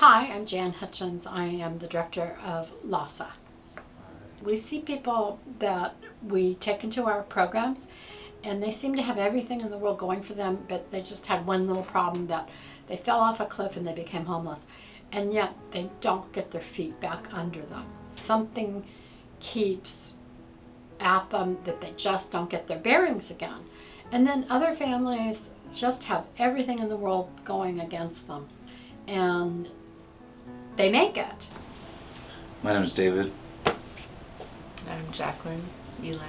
Hi, I'm Jan Hutchins. I am the director of Lasa. We see people that we take into our programs and they seem to have everything in the world going for them, but they just had one little problem that they fell off a cliff and they became homeless. And yet they don't get their feet back under them. Something keeps at them that they just don't get their bearings again. And then other families just have everything in the world going against them. And they make it. My name is David. I'm Jacqueline Eli.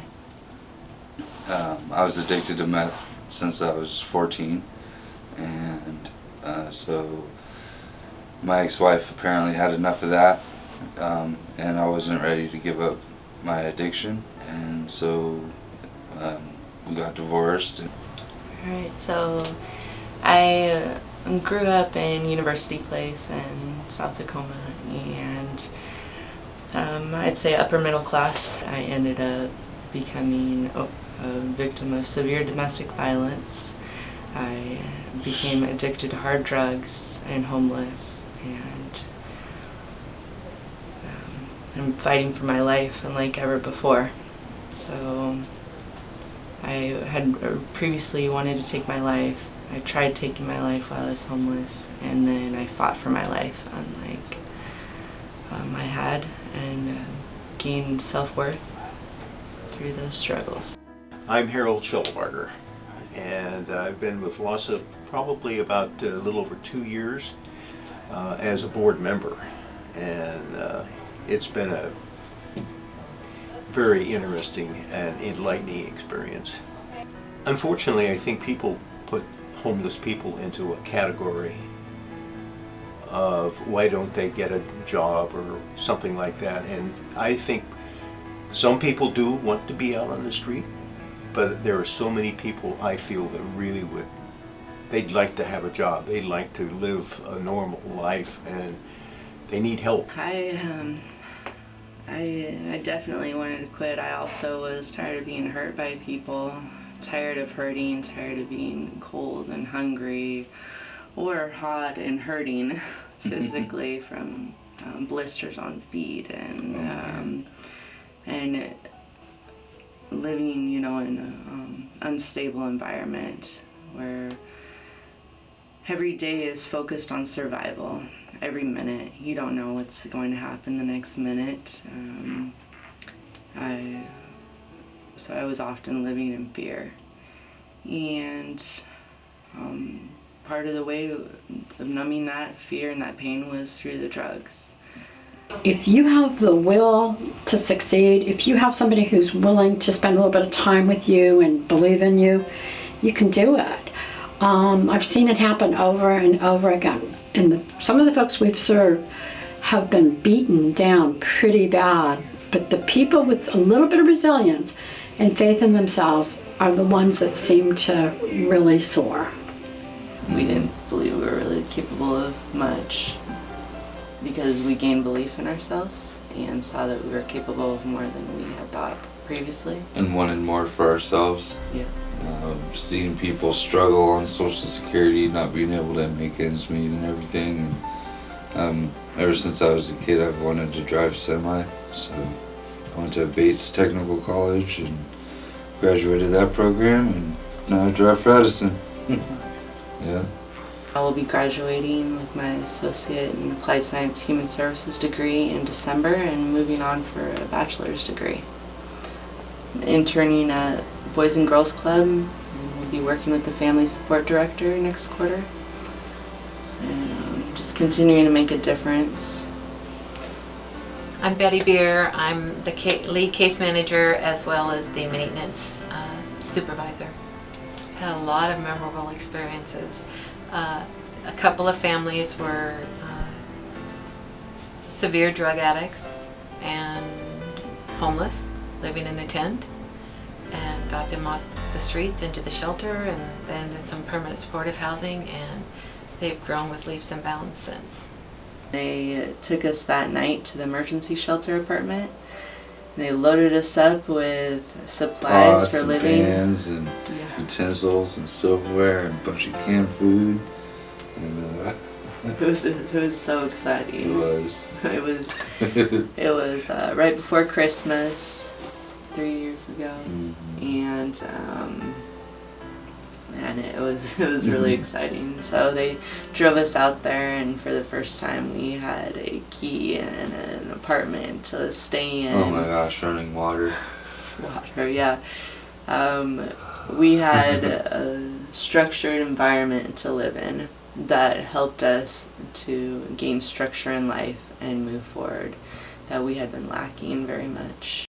I was addicted to meth since I was 14, and so my ex-wife apparently had enough of that, and I wasn't ready to give up my addiction, and so we got divorced. Alright, so I grew up in University Place in South Tacoma, and I'd say upper middle class. I ended up becoming a victim of severe domestic violence. I became addicted to hard drugs and homeless, and I'm fighting for my life unlike ever before. So I had previously wanted to take my life. I tried taking my life while I was homeless, and then I fought for my life unlike I had, and gained self-worth through those struggles. I'm Harold Schellbarger, and I've been with Lasa probably about a little over 2 years as a board member, and it's been a very interesting and enlightening experience. Unfortunately, I think people put homeless people into a category of why don't they get a job or something like that, and I think some people do want to be out on the street, but there are so many people I feel that really they'd like to have a job, they'd like to live a normal life, and they need help. I definitely wanted to quit. I also was tired of being hurt by people, tired of hurting, tired of being cold and hungry or hot and hurting physically from blisters on feet and living, in an unstable environment where every day is focused on survival. Every minute, you don't know what's going to happen the next minute. So I was often living in fear, and part of the way of numbing that fear and that pain was through the drugs. If you have the will to succeed, if you have somebody who's willing to spend a little bit of time with you and believe in you, you can do it. I've seen it happen over and over again. And some of the folks we've served have been beaten down pretty bad, but the people with a little bit of resilience and faith in themselves are the ones that seem to really soar. We didn't believe we were really capable of much because we gained belief in ourselves and saw that we were capable of more than we had thought previously. And wanted more for ourselves. Yeah. Seeing people struggle on Social Security, not being able to make ends meet and everything. And, ever since I was a kid, I've wanted to drive semi. So I went to Bates Technical College and graduated that program, and now I drive for Edison. Yeah. I will be graduating with my associate in applied science human services degree in December and moving on for a bachelor's degree. I'm interning at Boys and Girls Club, and we'll be working with the family support director next quarter, and just continuing to make a difference. I'm Betty Beer. I'm the lead case manager as well as the maintenance supervisor. Had a lot of memorable experiences. A couple of families were severe drug addicts and homeless, living in a tent, and got them off the streets into the shelter and then in some permanent supportive housing, and they've grown with leaps and bounds since. They took us that night to the emergency shelter apartment. They loaded us up with supplies Pots for and living. pans and utensils and silverware and a bunch of canned food. And It was so It exciting. was. It was right before Christmas, 3 years ago, and it was really exciting. So they drove us out there, and for the first time we had a key and an apartment to stay in. Oh my gosh, running water. Water, yeah. We had a structured environment to live in that helped us to gain structure in life and move forward that we had been lacking very much.